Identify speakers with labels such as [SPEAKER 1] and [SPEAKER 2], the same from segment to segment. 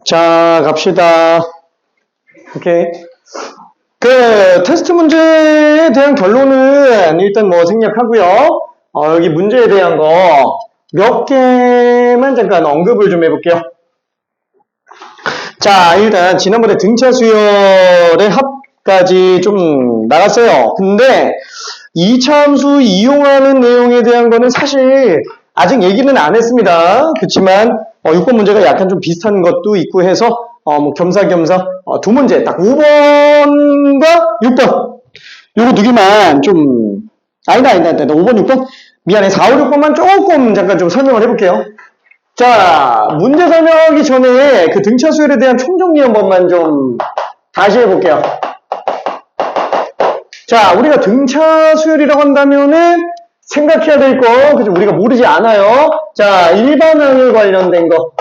[SPEAKER 1] 자, 갑시다. 오케이. 그, 테스트 문제에 대한 결론은 일단 뭐 생략하고요. 여기 문제에 대한 거 몇 개만 잠깐 언급을 좀 해볼게요. 자, 일단 지난번에 등차 수열의 합까지 좀 나갔어요. 근데 2차 함수 이용하는 내용에 대한 거는 사실 아직 얘기는 안 했습니다. 그렇지만 6번 문제가 약간 좀 비슷한 것도 있고 해서 뭐 겸사겸사 두 문제 딱 5번과 6번 요거 두 개만 좀 아니다 5번 6번 미안해 4, 5, 6번만 조금 잠깐 좀 설명을 해볼게요. 자, 문제 설명하기 전에 그 등차 수열에 대한 총정리 한 번만 좀 다시 해볼게요. 자, 우리가 등차 수열이라고 한다면은 생각해야 될 거, 그죠? 우리가 모르지 않아요. 자, 일반항에 관련된 거.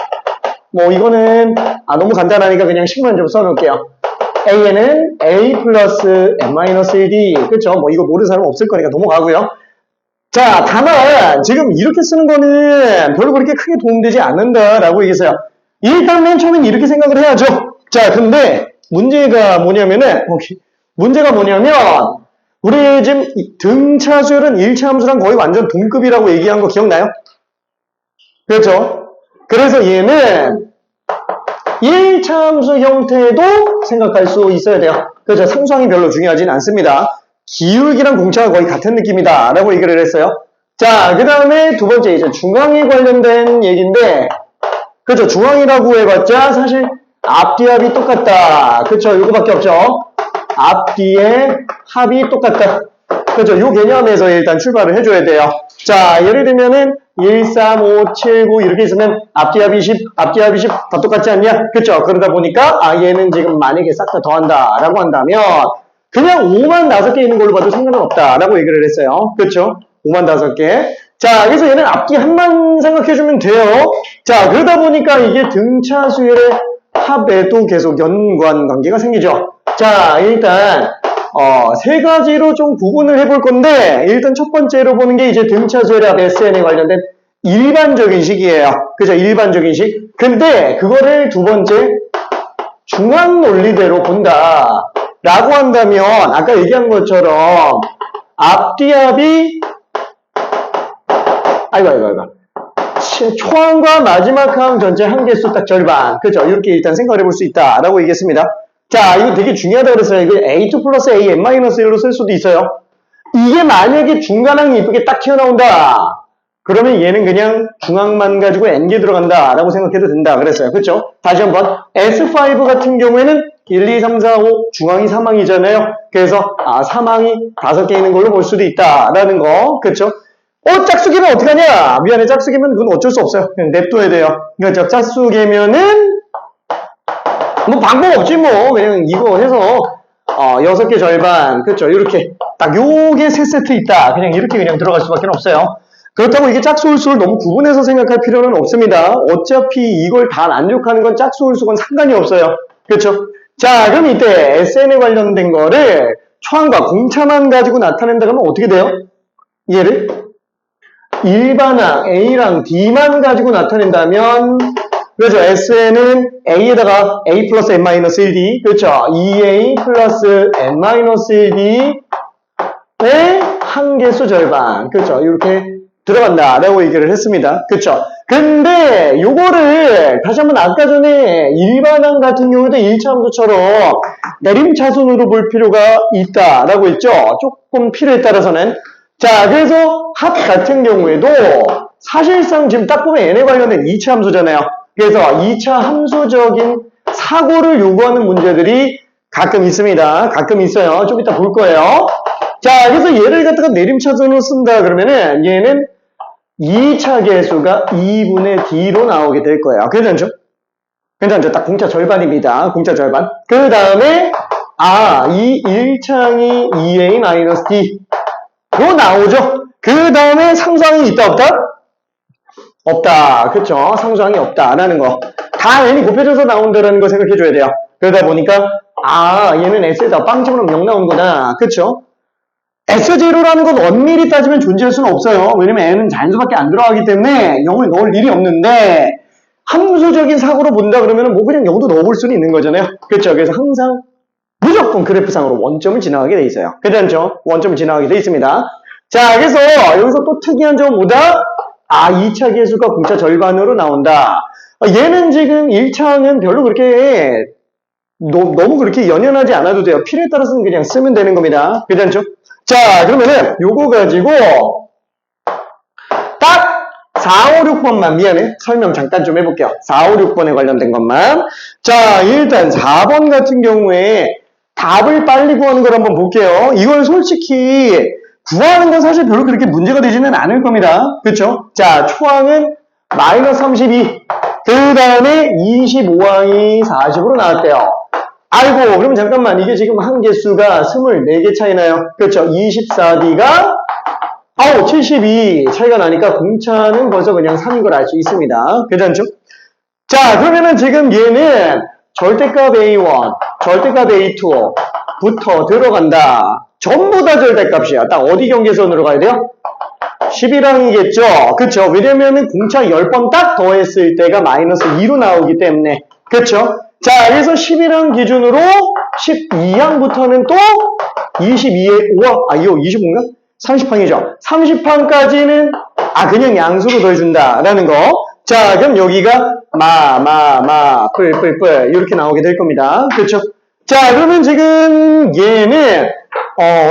[SPEAKER 1] 뭐, 이거는, 너무 간단하니까 그냥 식만 좀 써놓을게요. A에는 A 플러스 M-1D. 그쵸? 뭐, 이거 모르는 사람 없을 거니까 넘어가고요. 자, 다만, 지금 이렇게 쓰는 거는 별로 그렇게 크게 도움되지 않는다라고 얘기했어요. 일단 맨 처음엔 이렇게 생각을 해야죠. 자, 근데, 문제가 뭐냐면, 우리 지금 등차 수열은 1차 함수랑 거의 완전 동급이라고 얘기한 거 기억나요? 그렇죠? 그래서 얘는 1차 함수 형태도 생각할 수 있어야 돼요. 그렇죠? 상수항이 별로 중요하진 않습니다. 기울기랑 공차가 거의 같은 느낌이다 라고 얘기를 했어요. 자, 그 다음에 두 번째 이제 중항에 관련된 얘기인데, 그렇죠? 중항이라고 해봤자 사실 앞뒤합이 똑같다. 그렇죠? 이거밖에 없죠? 앞뒤의 합이 똑같다. 그죠? 요 개념에서 일단 출발을 해줘야 돼요. 자, 예를 들면은 1, 3, 5, 7, 9 이렇게 있으면 앞뒤합이 10, 앞뒤합이 10 다 똑같지 않냐? 그쵸? 그러다 보니까 얘는 지금 만약에 싹 다 더한다 라고 한다면 그냥 5만 5개 있는 걸로 봐도 상관은 없다 라고 얘기를 했어요. 그쵸? 5만 5개. 자, 그래서 얘는 앞뒤 합만 생각해주면 돼요. 자, 그러다 보니까 이게 등차 수열의 합에도 계속 연관 관계가 생기죠. 자, 일단 세 가지로 좀 구분을 해볼 건데 일단 첫 번째로 보는 게 이제 등차 수열의 합 SN에 관련된 일반적인 식이에요. 그죠? 일반적인 식. 근데 그거를 두 번째 중앙 논리대로 본다 라고 한다면 아까 얘기한 것처럼 앞뒤합이 아이고 초항과 마지막 항 전체 한개수 딱 절반. 그죠? 이렇게 일단 생각을 해볼 수 있다 라고 얘기했습니다. 자, 이거 되게 중요하다 그랬어요. 이거 A2 플러스 A N-1로 쓸 수도 있어요. 이게 만약에 중간항이 이쁘게 딱 튀어나온다. 그러면 얘는 그냥 중항만 가지고 N개 들어간다 라고 생각해도 된다 그랬어요. 그쵸? 다시 한번 S5 같은 경우에는 1, 2, 3, 4, 5 중항이 3항이잖아요. 그래서 3항이 5개 있는 걸로 볼 수도 있다 라는 거. 그쵸? 짝수개면 어떡하냐? 미안해, 짝수개면 그건 어쩔 수 없어요. 그냥 냅둬야 돼요. 그러니까 짝수개면은 뭐 방법 없지 뭐. 그냥 이거 해서 6개 절반. 그렇죠? 이렇게 딱 요게 3세트 있다. 이렇게 들어갈 수밖에 없어요. 그렇다고 이게 짝수홀수를 너무 구분해서 생각할 필요는 없습니다. 어차피 이걸 다 만족하는 건 짝수홀수건 상관이 없어요. 그렇죠? 자, 그럼 이때 SN에 관련된 거를 초항과 공차만 가지고 나타낸다 그러면 어떻게 돼요? 얘를 일반항 A랑 D만 가지고 나타낸다면 그렇죠. SN은 A에다가 A 플러스 N-1D. 그렇죠. 2A 플러스 N-1D의 한개수 절반. 그렇죠. 이렇게 들어간다. 라고 얘기를 했습니다. 그렇죠. 근데 요거를 다시 한번 아까 전에 일반항 같은 경우도 1차 함수처럼 내림차순으로 볼 필요가 있다. 라고 했죠. 조금 필요에 따라서는. 자, 그래서 합 같은 경우에도 사실상 지금 딱 보면 N에 관련된 2차 함수잖아요. 그래서 2차 함수적인 사고를 요구하는 문제들이 가끔 있습니다. 가끔 있어요. 좀 이따 볼 거예요. 자, 그래서 얘를 갖다가 내림차순으로 쓴다 그러면은 얘는 2차 계수가 2분의 D로 나오게 될 거예요. 괜찮죠? 괜찮죠? 딱 공차 절반입니다. 공차 절반. 그 다음에 이 1창이 2A-D 로 나오죠. 그 다음에 상수항이 있다 없다? 없다. 그쵸? 상수항이 없다라는 거. 다 N이 곱해져서 나온다라는 거 생각해줘야 돼요. 그러다 보니까 얘는 S에다 빵집으로 0 나오는구나. 그쵸? S0라는 건 엄밀히 따지면 존재할 수는 없어요. 왜냐면 N은 잔수밖에 안 들어가기 때문에 0을 넣을 일이 없는데 함수적인 사고로 본다 그러면 뭐 그냥 여기도 넣어볼 수는 있는 거잖아요. 그렇죠? 그래서 항상 무조건 그래프상으로 원점을 지나가게 돼 있어요. 괜찮죠? 원점을 지나가게 돼 있습니다. 자, 그래서 여기서 또 특이한 점은 뭐다? 2차 계수가 공차 절반으로 나온다. 얘는 지금 1차는 별로 그렇게 너무 그렇게 연연하지 않아도 돼요. 필요에 따라서는 그냥 쓰면 되는 겁니다. 괜찮죠? 자, 그러면은 요거 가지고 딱 4, 5, 6번만 미안해. 설명 잠깐 좀 해볼게요. 4, 5, 6번에 관련된 것만. 자, 일단 4번 같은 경우에 답을 빨리 구하는 걸 한번 볼게요. 이걸 솔직히 구하는 건 사실 별로 그렇게 문제가 되지는 않을 겁니다. 그렇죠? 자, 초항은 마이너스 32. 그 다음에 25항이 40으로 나왔대요. 아이고, 그럼 잠깐만. 이게 지금 한 개수가 24개 차이 나요. 그렇죠? 24D가 72 차이가 나니까 공차는 벌써 그냥 3인 걸 알 수 있습니다. 괜찮죠? 자, 그러면은 지금 얘는 절대값 A1, 절대값 A2부터 들어간다. 전부 다 절대값이야. 딱 어디 경계선으로 가야 돼요? 11항이겠죠? 그쵸? 왜냐면은 공차 10번 딱 더했을 때가 마이너스 2로 나오기 때문에. 그쵸? 자, 그래서 11항 기준으로 12항부터는 또 22에, 이거 25인가? 30항이죠? 30항까지는, 그냥 양수로 더해준다라는 거. 자, 그럼 여기가 뿔 이렇게 나오게 될 겁니다. 그렇죠? 자, 그러면 지금 얘는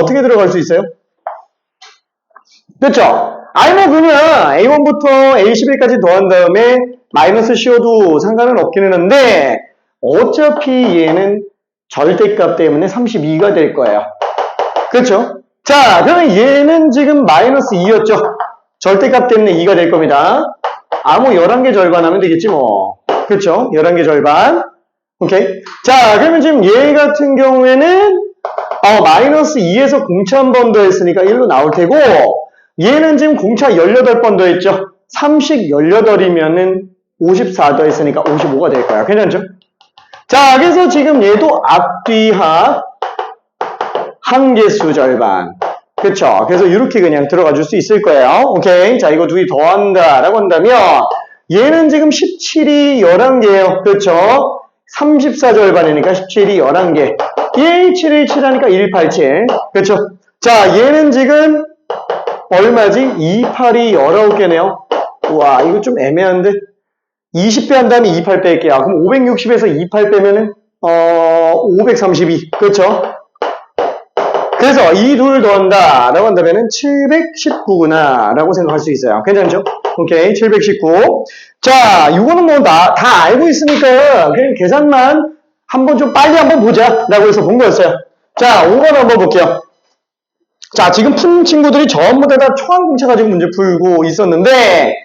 [SPEAKER 1] 어떻게 들어갈 수 있어요? 그렇죠? 뭐 그냥 A1부터 A11까지 더한 다음에 마이너스 씌워도 상관은 없기는 한데 어차피 얘는 절대값 때문에 32가 될 거예요. 그렇죠? 자, 그러면 얘는 지금 마이너스 2였죠? 절대값 때문에 2가 될 겁니다. 뭐 11개 절반 하면 되겠지 뭐. 그렇죠? 11개 절반. 오케이. 자, 그러면 지금 얘 같은 경우에는 마이너스 2에서 공차 한 번 더 했으니까 1로 나올 테고 얘는 지금 공차 18번 더 했죠? 30, 18이면은 54 더 했으니까 55가 될 거야. 괜찮죠? 자, 그래서 지금 얘도 앞뒤합 한개수 절반. 그쵸? 그래서 이렇게 그냥 들어가 줄 수 있을 거예요. 오케이. 자, 이거 둘이 더한다 라고 한다면 얘는 지금 17이 11개예요. 그렇죠? 34 절반이니까 17이 11개. 1717 하니까 187. 그렇죠? 자, 얘는 지금 얼마지? 28이 19개네요. 우와, 이거 좀 애매한데? 20배 한 다음에 28 뺄게요. 그럼 560에서 28 빼면은 532. 그렇죠? 그래서 이 둘 더한다 라고 한다면은 719구나 라고 생각할 수 있어요. 괜찮죠? 오케이, 719. 자, 이거는 뭐 다 알고 있으니까 그냥 계산만 한번 좀 빨리 한번 보자 라고 해서 본 거였어요. 자, 5번 한번 볼게요. 자, 지금 푼 친구들이 전부 다 초항공차 가지고 문제 풀고 있었는데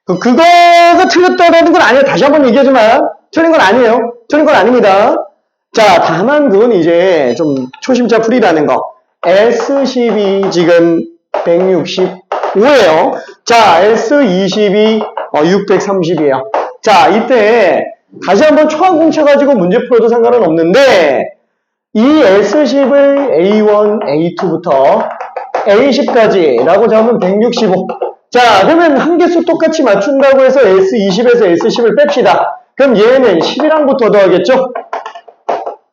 [SPEAKER 1] 그거가 틀렸다라는 건 아니에요. 다시 한번 얘기하지만 틀린 건 아니에요. 틀린 건 아닙니다. 자, 다만 그건 이제 좀 초심자 풀이라는 거. S12 지금 165예요. 자, S22 630이에요. 자, 이때 다시 한번 초항공차 가지고 문제 풀어도 상관은 없는데 이 S10을 A1, A2부터 A10까지 라고 잡으면 165. 자, 그러면 한 개수 똑같이 맞춘다고 해서 S20에서 S10을 뺍시다. 그럼 얘는 11항부터 더하겠죠?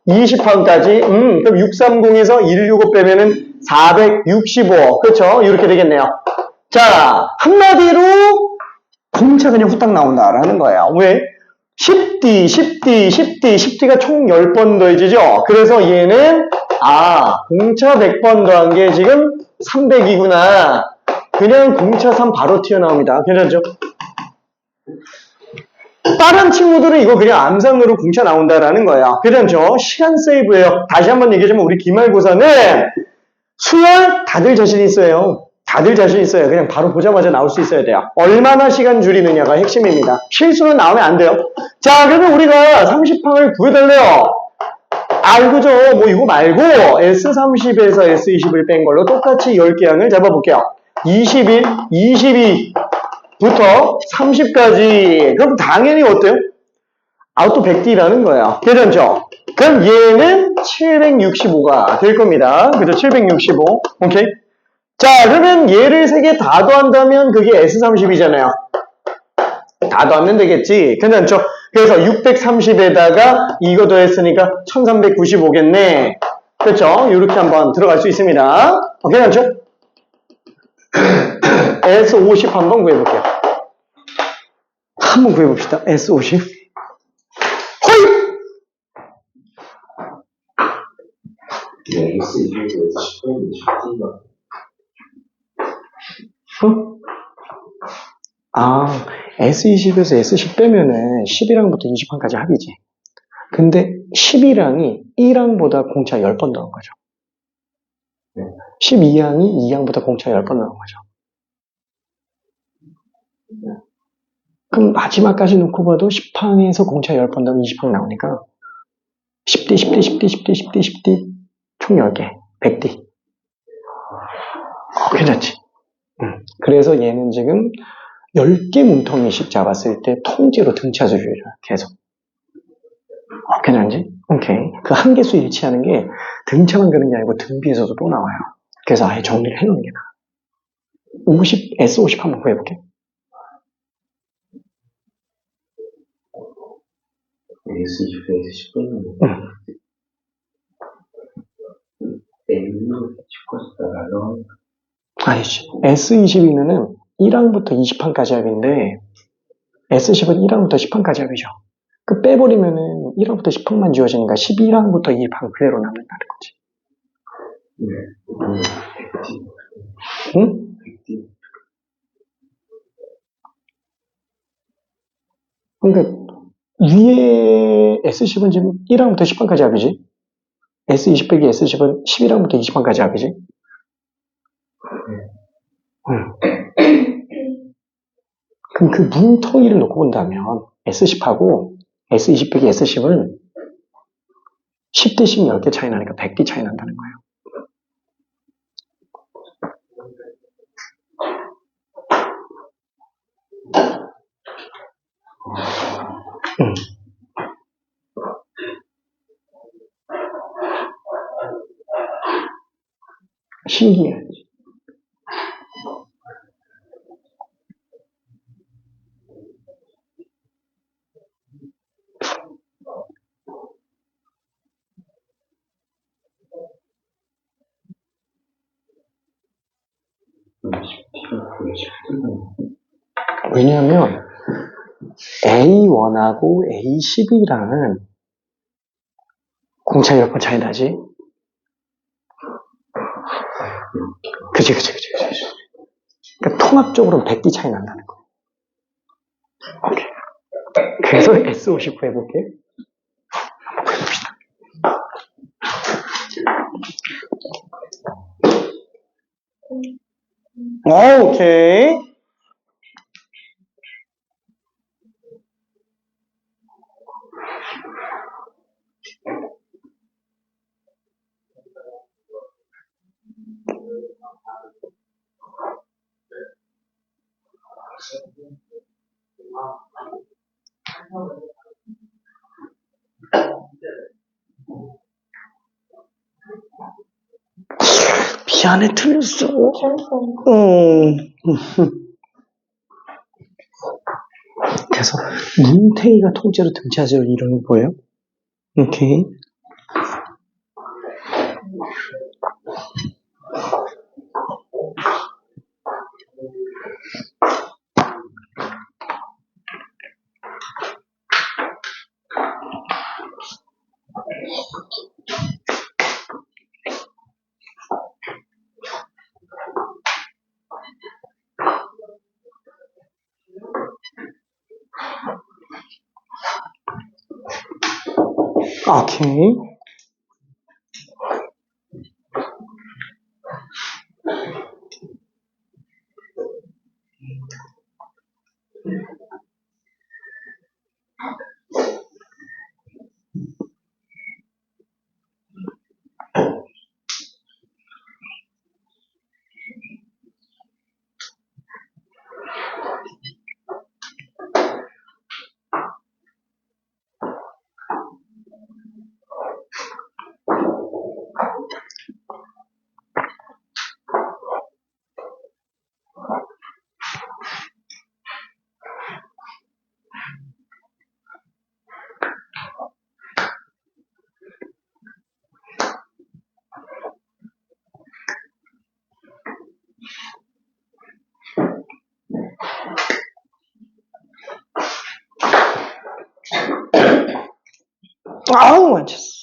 [SPEAKER 1] 20항까지. 그럼 630에서 165 빼면은 465. 그렇죠? 이렇게 되겠네요. 자, 한마디로 공차 그냥 후딱 나온다라는 거예요. 왜? 10D, 10D, 10D, 10D가 총 10번 더해지죠? 그래서 얘는 공차 100번 더한 게 지금 300이구나. 그냥 공차 3 바로 튀어나옵니다. 괜찮죠? 다른 친구들은 이거 그냥 암산으로 공차 나온다라는 거예요. 괜찮죠? 시간 세이브예요. 다시 한번 얘기하자면 우리 기말고사는 수열 다들 자신 있어요. 다들 자신 있어요. 그냥 바로 보자마자 나올 수 있어야 돼요. 얼마나 시간 줄이느냐가 핵심입니다. 실수는 나오면 안 돼요. 자, 그러면 우리가 30항을 구해달래요. 그죠? 뭐 이거 말고 S30에서 S20을 뺀 걸로 똑같이 10개 항을 잡아볼게요. 21, 22부터 30까지. 그럼 당연히 어때요? 또 100D라는 거예요. 괜찮죠? 그럼 얘는 765가 될 겁니다. 그죠? 765. 오케이? 자, 그러면 얘를 3개 다 더한다면 그게 S30이잖아요. 다 다 더하면 되겠지. 괜찮죠? 그래서 630에다가 이거 더했으니까 1395겠네. 그렇죠? 이렇게 한번 들어갈 수 있습니다. 괜찮죠? S50 한번 구해볼게요. 한번 구해봅시다. S50. 허이! 아, S20에서 S10 빼면은 11항부터 20항까지 합이지. 근데 12항이 1항보다 공차 10번 넣은 거죠. 12항이 2항보다 공차 10번 넣은 거죠. 그럼 마지막까지 놓고 봐도 10항에서 공차 10번 넣으면 20항 나오니까 10D, 10D, 10D, 10D, 10D, 10D 총 10개, 100D. 괜찮지? 그래서 얘는 지금 10개 문턱미씩 잡았을 때 통째로 등차수를 계속. 괜찮지? 오케이. 그 한 개수 일치하는 게 등차만 그런 게 아니고 등비에서도 또 나와요. 그래서 아예 정리를 해놓는 게 나아. 50, S50 한번 구해볼게. 아니지. S22는 1항부터 20항까지 합인데 S10은 1항부터 10항까지 합이죠. 그 빼버리면은 1항부터 10항만 지워지니까 11항부터 20항 그대로 남는다는 거지. 응? 그러니까 위에 S10은 지금 1항부터 10항까지 합이지. S20 빼기 S10은 11항부터 20항까지 합이지. 그럼 그 문턱이를 놓고 본다면 S10하고 S20 빼기 S10은 10대 10 10개 차이 나니까 100개 차이 난다는 거예요. 신기해. 왜냐하면 A1하고 A12랑은 공차 10번 차이 나지? 그치. 그러니까 통합적으로는 100개 차이 난다는 거야. 오케이. 그래서 S50 해볼게. 오케이. 미안해, 틀렸어. 그래서 문태희가 통째로 등차지를 이루는 거예요. 오케이. 오케이. 아우, 맞췄어.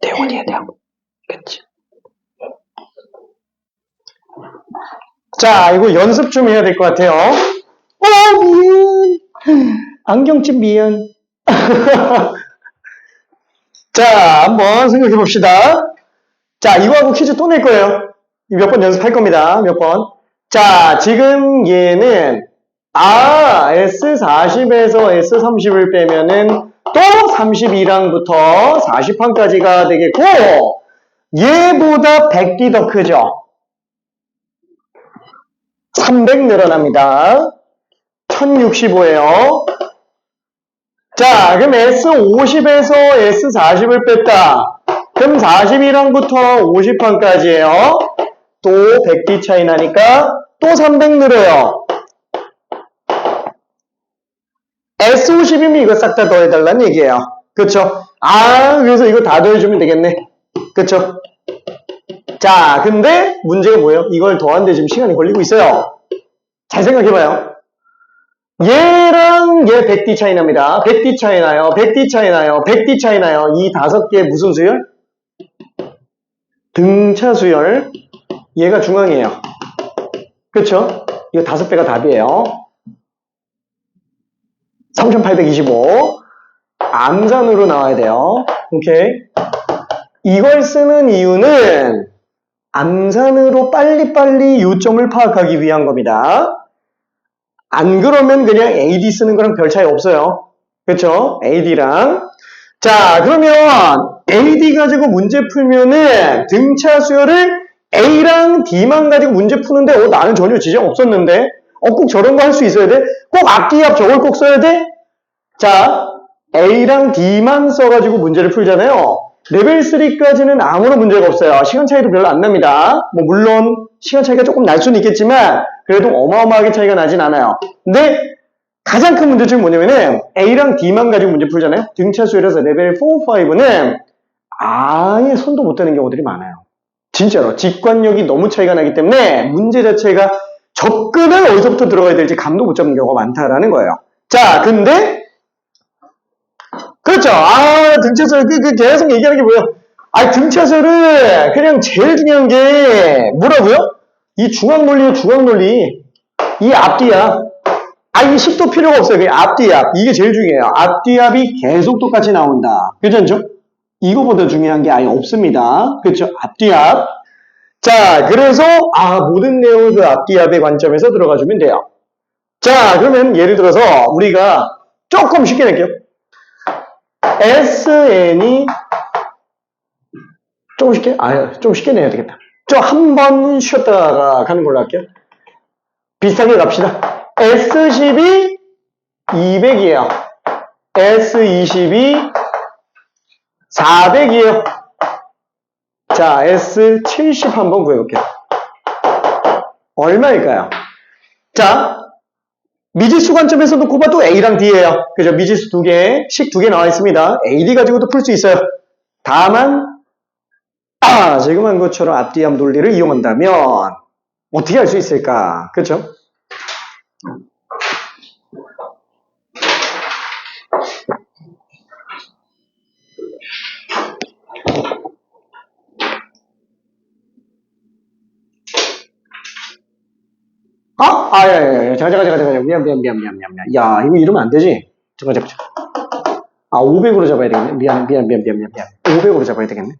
[SPEAKER 1] 대원이야, 대원. 그치. 자, 이거 연습 좀 해야 될 것 같아요. 미안. 안경집 미안. 자, 한번 생각해 봅시다. 자, 이거하고 퀴즈 또 낼 거예요. 몇 번 연습할 겁니다. 몇 번. 자, 지금 얘는, S40에서 S30을 빼면은 또 32랑부터 40항까지가 되겠고, 얘보다 100이 더 크죠? 300 늘어납니다. 1065예요. 자, 그럼 S50에서 S40을 뺐다. 그럼 42랑부터 50항까지예요. 또 100D 차이 나니까 또 300 늘어요. S50이면 이거 싹 다 더해달라는 얘기예요. 그쵸? 그래서 이거 다 더해주면 되겠네. 그쵸? 자, 근데 문제가 뭐예요? 이걸 더하는데 지금 시간이 걸리고 있어요. 잘 생각해봐요. 얘랑 얘 100D 차이 납니다. 100D 차이 나요. 100D 차이 나요. 100D 차이 나요. 이 5개 무슨 수열? 등차 수열. 얘가 중앙이에요. 그쵸? 이거 5배가 답이에요. 3825. 암산으로 나와야 돼요. 오케이. 이걸 쓰는 이유는 암산으로 빨리빨리 요점을 파악하기 위한 겁니다. 안 그러면 그냥 AD 쓰는 거랑 별 차이 없어요. 그쵸? AD랑. 자, 그러면 AD 가지고 문제 풀면은 등차 수열을 A랑 D만 가지고 문제 푸는데 나는 전혀 지장 없었는데 꼭 저런 거 할 수 있어야 돼? 꼭 앞뒤합 저걸 꼭 써야 돼? 자, A랑 D만 써가지고 문제를 풀잖아요. 레벨 3까지는 아무런 문제가 없어요. 시간 차이도 별로 안 납니다. 뭐 물론 시간 차이가 조금 날 수는 있겠지만 그래도 어마어마하게 차이가 나진 않아요. 근데 가장 큰 문제점이 뭐냐면은 A랑 D만 가지고 문제 풀잖아요. 등차 수열에서 레벨 4, 5는 아예 손도 못 대는 경우들이 많아요. 진짜로 직관력이 너무 차이가 나기 때문에 문제 자체가 접근을 어디서부터 들어가야 될지 감도 못 잡는 경우가 많다라는 거예요. 자, 근데 그렇죠. 등차수열 계속 얘기하는 게 뭐예요? 등차수열을 그냥 제일 중요한 게 뭐라고요? 이 중앙논리예요, 중앙논리. 이 앞뒤야. 이 식도 필요가 없어요. 그냥 앞뒤합. 이게 제일 중요해요. 앞뒤합이 계속 똑같이 나온다. 그죠? 이거보다 중요한 게 아예 없습니다. 그렇죠? 앞뒤합. 자, 그래서 모든 내용을 그 앞뒤합의 관점에서 들어가주면 돼요. 자, 그러면 예를 들어서 우리가 조금 쉽게 낼게요. SN이 조금 쉽게? 좀 쉽게 내야 되겠다. 한 번 쉬었다가 가는 걸로 할게요. 비슷하게 갑시다. S12 200이에요. S22 400이에요. 자, S70 한번 구해볼게요. 얼마일까요? 자, 미지수 관점에서 놓고 봐도 A랑 D예요. 그죠? 미지수 2개, 식 2개 나와 있습니다. AD 가지고도 풀 수 있어요. 다만 지금 한 것처럼 앞뒤합 논리를 이용한다면 어떻게 할 수 있을까? 그렇죠? 잠깐. 미안. 야, 이거 이러면 안 되지. 잠깐. 500으로 잡아야 되겠네. 미안. 500으로 잡아야 되겠네.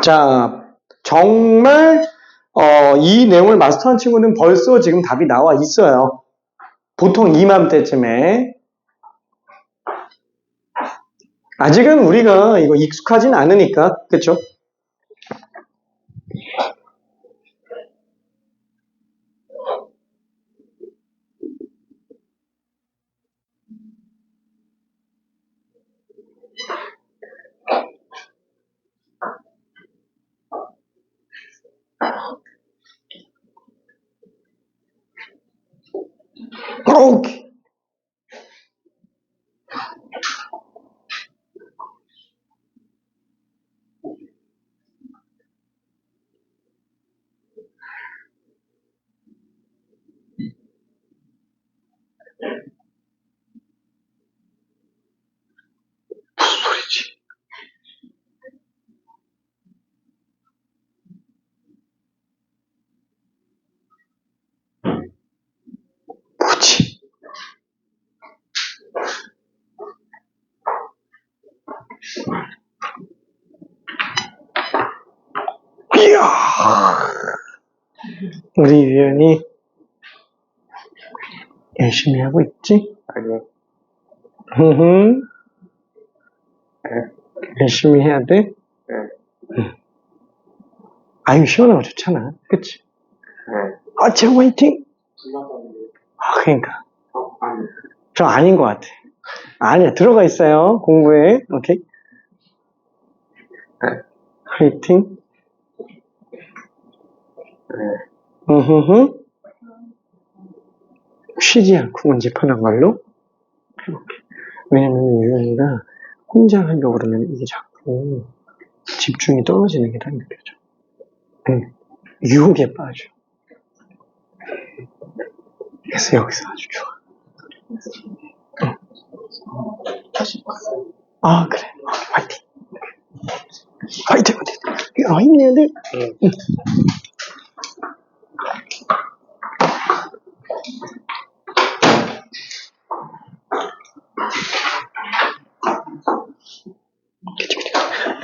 [SPEAKER 1] 자, 정말 이 내용을 마스터한 친구는 벌써 지금 답이 나와 있어요. 보통 이맘때쯤에. 아직은 우리가 이거 익숙하진 않으니까, 그쵸? 오케이. 무슨 소리지? 뭐지? 이야, 우리 유연이 열심히 하고 있지?
[SPEAKER 2] 아니요.
[SPEAKER 1] 열심히 해야 돼?
[SPEAKER 2] 네.
[SPEAKER 1] 아유, 시원하고 좋잖아. 그치?
[SPEAKER 2] 네.
[SPEAKER 1] 아, 제 화이팅! 아, 그러니까.
[SPEAKER 2] 아니.
[SPEAKER 1] 저 아닌 것 같아. 아니야, 들어가 있어요. 공부해. 오케이?
[SPEAKER 2] 네.
[SPEAKER 1] 화이팅!
[SPEAKER 2] 네.
[SPEAKER 1] 쉬지 않고 문제 푸는 걸로 해볼게. 왜냐면 유연이가 혼자 하려고 그러면 이게 자꾸 집중이 떨어지는 게 다 느껴져. 유혹에 빠져. 그래서 여기서 아주 좋아. 아, 그래. 화이팅. 화이팅, 화이팅. 힘내야 돼.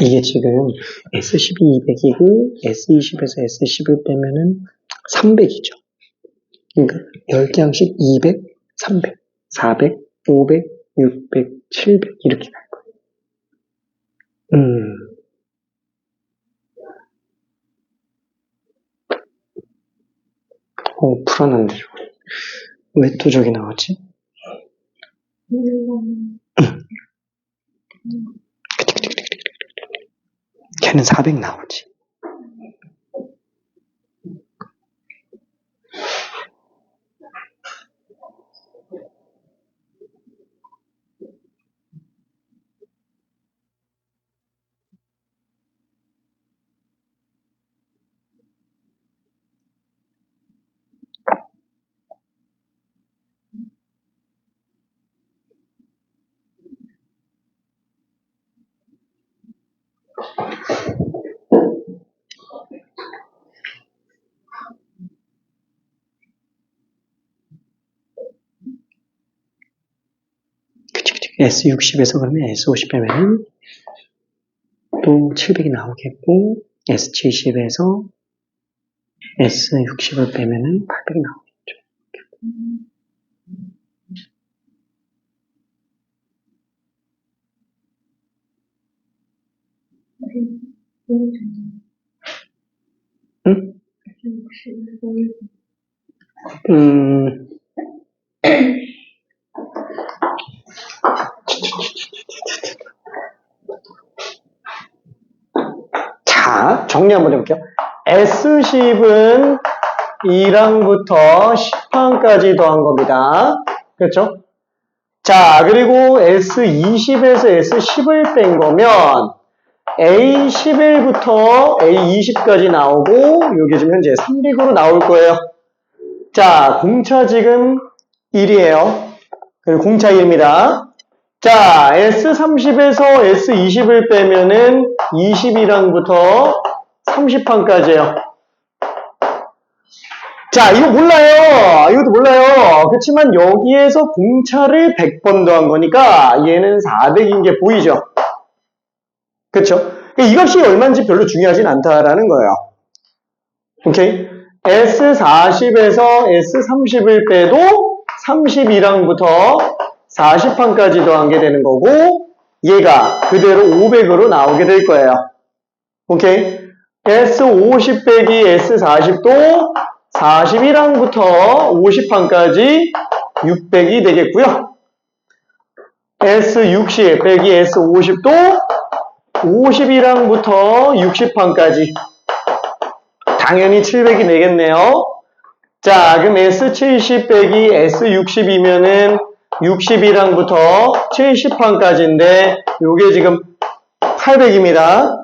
[SPEAKER 1] 이게 지금 S12, 200이고 S20에서 S10을 빼면은 300이죠. 그러니까 10개항씩 200, 300, 400, 500, 600, 700 이렇게 갈 거예요. 불안한데 왜 또 저기 나왔지? 걔는 400 나오지. S60에서 그러면 S50 빼면은 또 700이 나오겠고, S70에서 S60을 빼면은 800이 나오겠죠. 응? 자, 정리 한번 해볼게요. S10은 2랑부터 10항까지 더한 겁니다. 그렇죠? 자, 그리고 S20에서 S10을 뺀 거면 A11부터 A20까지 나오고, 요게 지금 현재 300으로 나올 거예요. 자, 공차 지금 1이에요. 그리고 공차 1입니다. 자, S30에서 S20을 빼면은 22랑부터 30항까지예요. 자, 이거 몰라요. 이것도 몰라요. 그렇지만 여기에서 공차를 100번 더한 거니까 얘는 400인 게 보이죠? 그쵸? 이 값이 얼마인지 별로 중요하진 않다라는 거예요. 오케이? S40에서 S30을 빼도 32랑부터 40항까지 더한 게 되는 거고, 얘가 그대로 500으로 나오게 될 거예요. 오케이? S50 빼기 S40도 41항부터 50항까지 600이 되겠고요. S60 빼기 S50도 51항부터 60항까지 당연히 700이 되겠네요. 자, 그럼 S70 빼기 S60이면은 60이랑부터 70항까지인데 요게 지금 800입니다.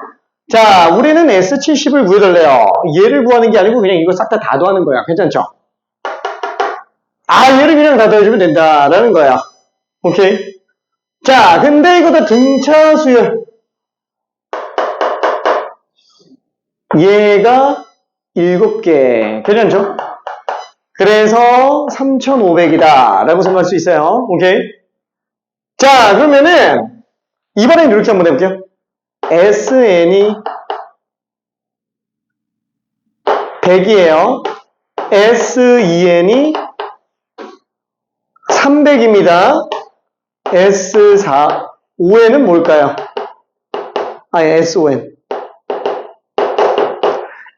[SPEAKER 1] 자, 우리는 S70을 구해달래요. 얘를 구하는 게 아니고 그냥 이거 싹 다 더하는 거야. 괜찮죠? 아, 얘를 그냥 다 더해주면 된다라는 거야. 오케이? 자, 근데 이거 다 등차 수열. 얘가 7개. 괜찮죠? 그래서 3,500이다. 라고 생각할 수 있어요. 오케이? 자, 그러면은, 이번엔 이렇게 한번 해볼게요. SN이 100이에요. SEN이 300입니다. ON은 뭘까요? SON.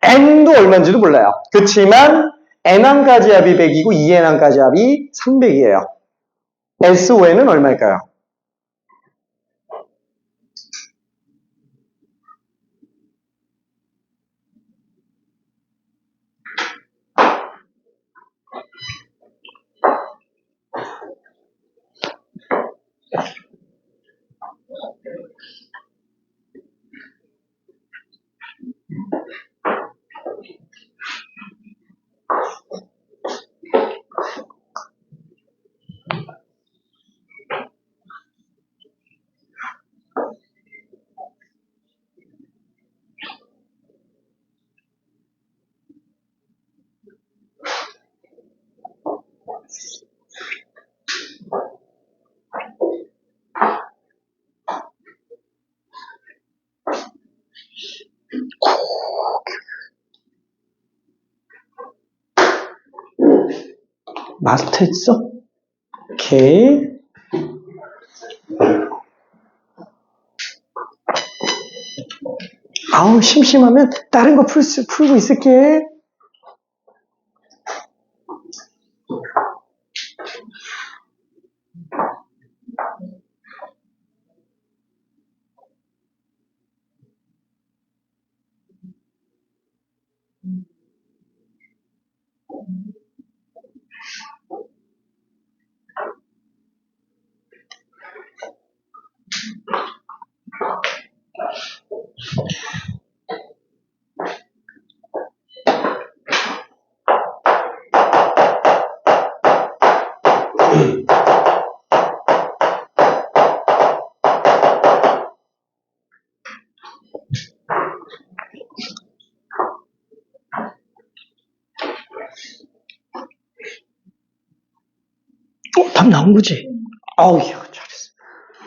[SPEAKER 1] N도 얼마인지도 몰라요. 그치만, N항까지 합이 100이고, EN항까지 합이 300이에요. SON은 얼마일까요? 마스터 했어? 오케이. 아우, 심심하면 다른 거 풀고 있을게. 답 나온 거지? 아우, 야, 잘했어.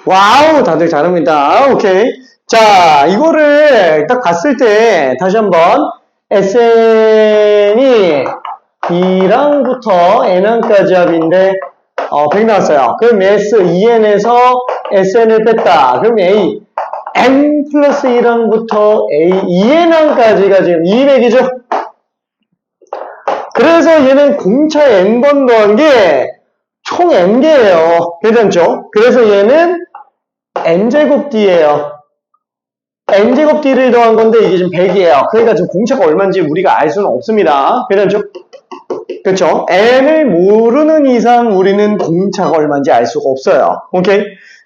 [SPEAKER 1] 와우, 다들 잘합니다. 오케이. 자, 이거를 딱 봤을 때, 다시 한번, SN이 B랑부터 N항까지 합인데, 100 나왔어요. 그럼 SEN에서 SN을 뺐다. 그럼 A, N 플러스 1항부터 A, EN항까지가 지금 200이죠? 그래서 얘는 공차 N번 더한 게, 총 N개예요. 괜찮죠? 그래서 얘는 N제곱 D예요. N제곱 D를 더한 건데 이게 지금 100이에요. 그러니까 지금 공차가 얼마인지 우리가 알 수는 없습니다. 괜찮죠? 그렇죠? N을 모르는 이상 우리는 공차가 얼마인지 알 수가 없어요. 오케이?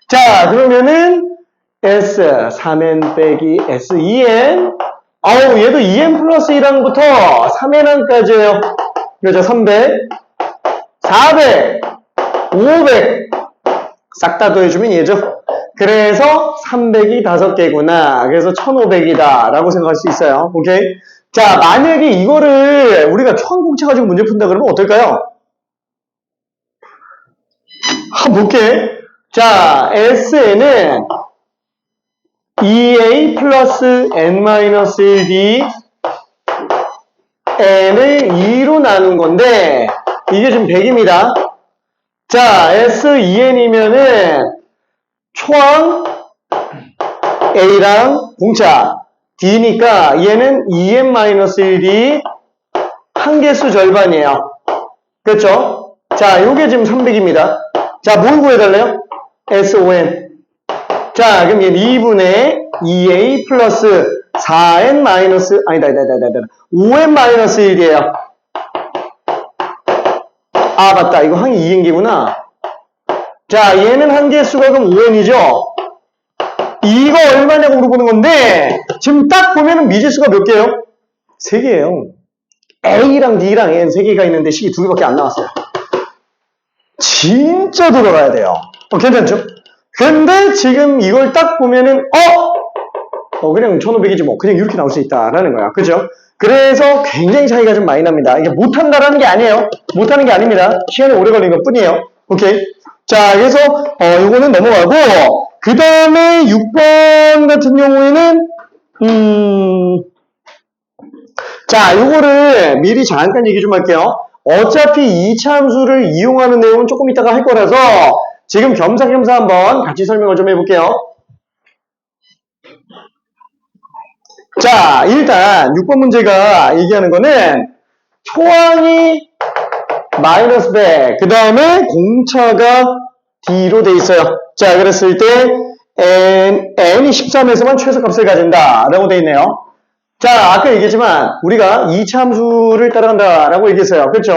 [SPEAKER 1] 자, 그러면은 S, 3N 빼기 SEN. 아우, 얘도 EN 플러스 1항부터 3N항까지예요. 그렇죠? 300, 400, 500 싹 다 더해주면 얘죠. 그래서 300이 5개구나. 그래서 1500이다 라고 생각할 수 있어요. 오케이? 자, 만약에 이거를 우리가 초항공차 가지고 문제 푼다 그러면 어떨까요? 한번 볼게. 자, SN은 EA 플러스 N-1D N을 2로 나눈 건데 이게 지금 100입니다. 자, SEN이면은 초항 A랑 공차 D니까 얘는 EN-1D 한 개수 절반이에요. 그렇죠? 자, 요게 지금 300입니다. 자, 뭘 구해달래요? SON. 자, 그럼 얘 2분의 2A 플러스 4N 마이너스, 아니다, 5N 마이너스 1이에요. 아, 맞다. 이거 항이 2행기구나. 자, 얘는 한개 수가 그럼 5n이죠? 이거 얼마냐고 물어보는 건데, 지금 딱 보면은 미지수가 몇 개예요? 3개예요. A랑 D랑 N 3개가 있는데 식이 2개밖에 안 나왔어요. 진짜 들어가야 돼요. 괜찮죠? 근데 지금 이걸 딱 보면은, 그냥 1500이지 뭐. 그냥 이렇게 나올 수 있다라는 거야. 그죠? 그래서 굉장히 차이가 좀 많이 납니다. 이게 못한다라는 게 아니에요. 못하는 게 아닙니다. 시간이 오래 걸린 것 뿐이에요. 오케이? 자, 그래서, 요거는 넘어가고, 그 다음에 6번 같은 경우에는, 자, 요거를 미리 잠깐 얘기 좀 할게요. 어차피 2차 함수를 이용하는 내용은 조금 이따가 할 거라서, 지금 겸사겸사 한번 같이 설명을 좀 해볼게요. 자, 일단 6번 문제가 얘기하는 거는 초항이 마이너스 100, 그 다음에 공차가 D로 돼 있어요. 자, 그랬을 때 n이 13에서만 최소값을 가진다 라고 돼 있네요. 자, 아까 얘기했지만 우리가 2차 함수를 따라간다 라고 얘기했어요. 그렇죠?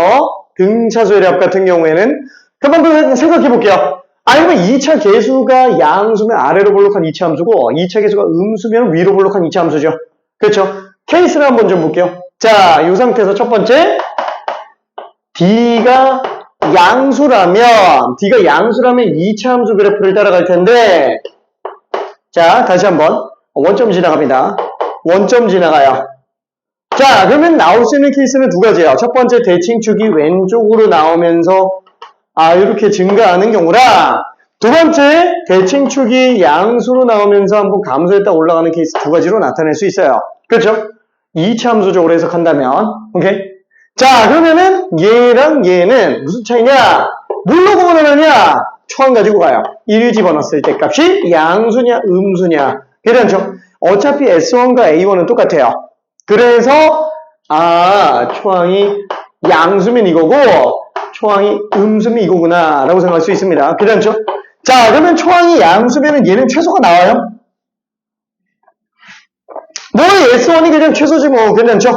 [SPEAKER 1] 등차수의 합 같은 경우에는 한번 생각해 볼게요. 아니면 2차 계수가 양수면 아래로 볼록한 2차 함수고 2차 계수가 음수면 위로 볼록한 2차 함수죠. 그렇죠? 케이스를 한번 좀 볼게요. 자, 이 상태에서 첫 번째 D가 양수라면 2차 함수 그래프를 따라갈 텐데, 자, 다시 한번 원점 지나갑니다. 원점 지나가요. 자, 그러면 나올 수 있는 케이스는 두 가지예요. 첫 번째 대칭축이 왼쪽으로 나오면서 이렇게 증가하는 경우랑, 두 번째 대칭축이 양수로 나오면서 한번 감소했다 올라가는 케이스 두 가지로 나타낼 수 있어요. 그렇죠? 2차 함수적으로 해석한다면. 오케이? 자, 그러면은 얘랑 얘는 무슨 차이냐? 뭘로 구분하느냐? 초항 가지고 가요. 1 집어넣었을 때 값이 양수냐 음수냐. 괜찮죠? 어차피 S1과 A1은 똑같아요. 그래서 초항이 양수면 이거고 초항이 음수면 이거구나 라고 생각할 수 있습니다. 괜찮죠? 자, 그러면 초항이 양수면은 얘는 최소가 나와요. 뭐 S1이 그냥 최소지 뭐. 괜찮죠?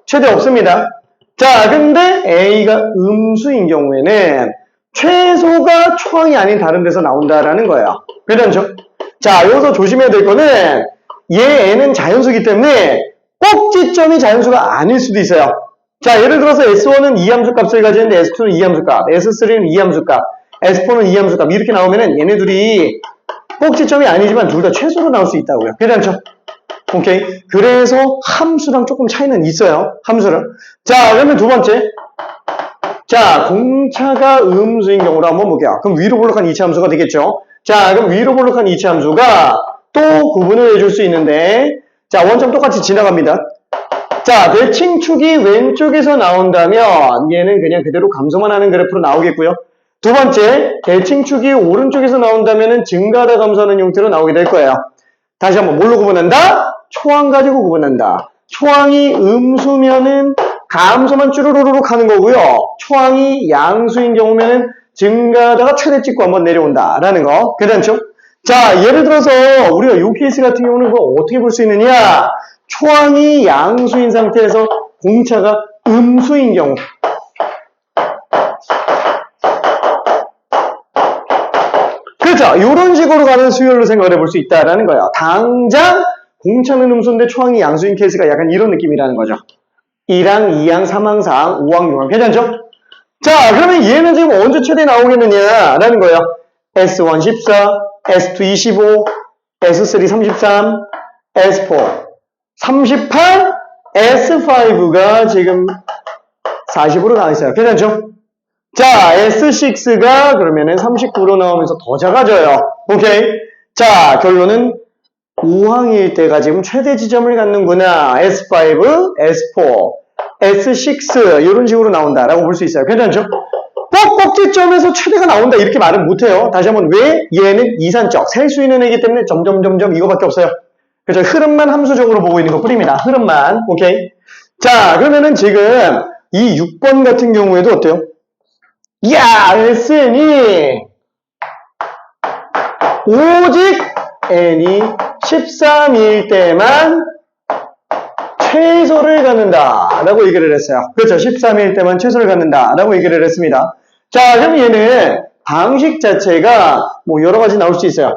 [SPEAKER 1] 최대 없습니다. 자, 근데 A가 음수인 경우에는 최소가 초항이 아닌 다른 데서 나온다라는 거예요. 괜찮죠? 자, 여기서 조심해야 될 거는 얘 N은 자연수기 때문에 꼭지점이 자연수가 아닐 수도 있어요. 자, 예를 들어서 S1은 2함수 값을 가지는데 S2는 2함수 값, S3는 2함수 값, S4는 2함수 값 이렇게 나오면은 얘네들이 꼭지점이 아니지만 둘 다 최소로 나올 수 있다고요. 괜찮죠? 오케이. 그래서 함수랑 조금 차이는 있어요. 함수랑. 자, 그러면 두 번째. 자, 공차가 음수인 경우로 한번 볼게요. 그럼 위로 볼록한 2차 함수가 되겠죠. 자, 그럼 위로 볼록한 2차 함수가 또 구분을 해줄 수 있는데, 자, 원점 똑같이 지나갑니다. 자, 대칭축이 왼쪽에서 나온다면 얘는 그냥 그대로 감소만 하는 그래프로 나오겠고요. 두 번째, 대칭축이 오른쪽에서 나온다면 증가하다 감소하는 형태로 나오게 될 거예요. 다시 한번 뭘로 구분한다? 초항 가지고 구분한다. 초항이 음수면은 감소만 쭈루루룩 하는 거고요. 초항이 양수인 경우면은 증가하다가 최대 찍고 한번 내려온다라는 거. 괜찮죠? 자, 예를 들어서 우리가 이 케이스 같은 경우는 그거 어떻게 볼 수 있느냐? 초항이 양수인 상태에서 공차가 음수인 경우. 그렇죠? 이런 식으로 가는 수열로 생각을 해볼 수 있다라는 거예요. 당장 공차는 음수인데 초항이 양수인 케이스가 약간 이런 느낌이라는 거죠. 1항, 2항, 3항, 4항, 5항, 6항. 괜찮죠? 자, 그러면 얘는 지금 언제 최대 나오겠느냐라는 거예요. S1 14, S2 25, S3 33, S4 38, S5가 지금 40으로 나와 있어요. 괜찮죠? 자, S6가 그러면은 39로 나오면서 더 작아져요. 오케이? 자, 결론은 5항일 때가 지금 최대 지점을 갖는구나. S5, S4, S6 이런 식으로 나온다라고 볼 수 있어요. 괜찮죠? 꼭 꼭지점에서 최대가 나온다 이렇게 말은 못해요. 다시 한번 왜? 얘는 이산적, 셀 수 있는 애기 때문에 점점 이거밖에 없어요. 그렇죠? 흐름만 함수적으로 보고 있는 것 뿐입니다. 흐름만. 오케이? 자, 그러면은 지금 이 6번 같은 경우에도 어때요? 야, SN이 오직 n이 13일 때만 최소를 갖는다 라고 얘기를 했어요. 그렇죠? 13일 때만 최소를 갖는다 라고 얘기를 했습니다. 자, 그럼 얘는 방식 자체가 뭐 여러 가지 나올 수 있어요.